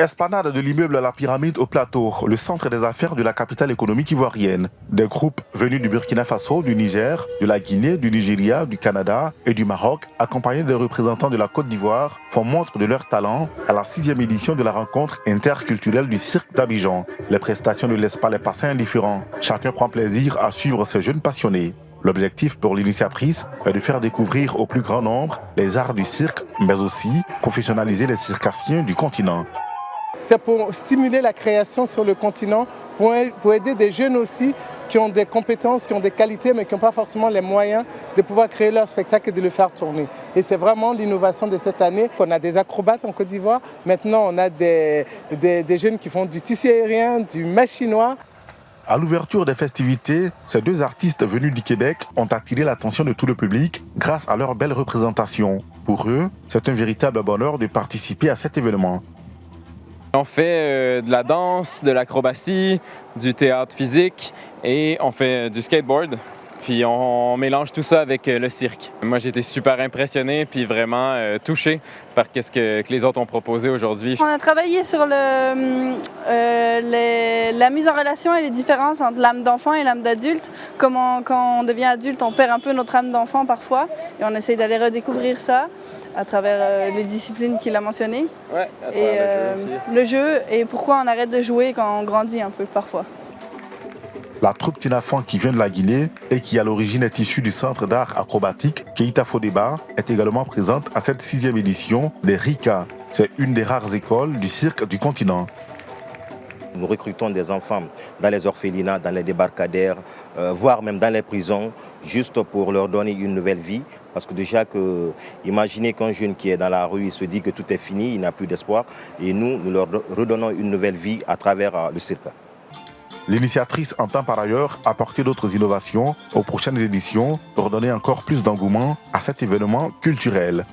Esplanade de l'immeuble La Pyramide au Plateau, le centre des affaires de la capitale économique ivoirienne. Des groupes venus du Burkina Faso, du Niger, de la Guinée, du Nigeria, du Canada et du Maroc, accompagnés des représentants de la Côte d'Ivoire, font montre de leur talent à la 6e édition de la rencontre interculturelle du cirque d'Abidjan. Les prestations ne laissent pas les passants indifférents. Chacun prend plaisir à suivre ces jeunes passionnés. L'objectif pour l'initiatrice est de faire découvrir au plus grand nombre les arts du cirque, mais aussi professionnaliser les circassiens du continent. C'est pour stimuler la création sur le continent, pour aider des jeunes aussi qui ont des compétences, qui ont des qualités, mais qui n'ont pas forcément les moyens de pouvoir créer leur spectacle et de le faire tourner. Et c'est vraiment l'innovation de cette année. On a des acrobates en Côte d'Ivoire. Maintenant, on a des jeunes qui font du tissu aérien, du machinois. À l'ouverture des festivités, ces deux artistes venus du Québec ont attiré l'attention de tout le public grâce à leur belle représentation. Pour eux, c'est un véritable bonheur de participer à cet événement. On fait de la danse, de l'acrobatie, du théâtre physique et on fait du skateboard. Puis on mélange tout ça avec le cirque. Moi, j'ai été super impressionné puis vraiment touché par ce que les autres ont proposé aujourd'hui. On a travaillé sur la mise en relation et les différences entre l'âme d'enfant et l'âme d'adulte. Comment, quand on devient adulte, on perd un peu notre âme d'enfant parfois. Et on essaye d'aller redécouvrir ça à travers les disciplines qu'il a mentionnées. Ouais, et le jeu et pourquoi on arrête de jouer quand on grandit un peu parfois. La troupe Tinafan qui vient de la Guinée et qui à l'origine est issue du centre d'art acrobatique Keita Fodeba est également présente à cette 6e édition des RICA. C'est une des rares écoles du cirque du continent. Nous recrutons des enfants dans les orphelinats, dans les débarcadères, voire même dans les prisons, juste pour leur donner une nouvelle vie. Parce que déjà, imaginez qu'un jeune qui est dans la rue, il se dit que tout est fini, il n'a plus d'espoir. Et nous leur redonnons une nouvelle vie à travers le cirque. L'initiatrice entend par ailleurs apporter d'autres innovations aux prochaines éditions pour donner encore plus d'engouement à cet événement culturel.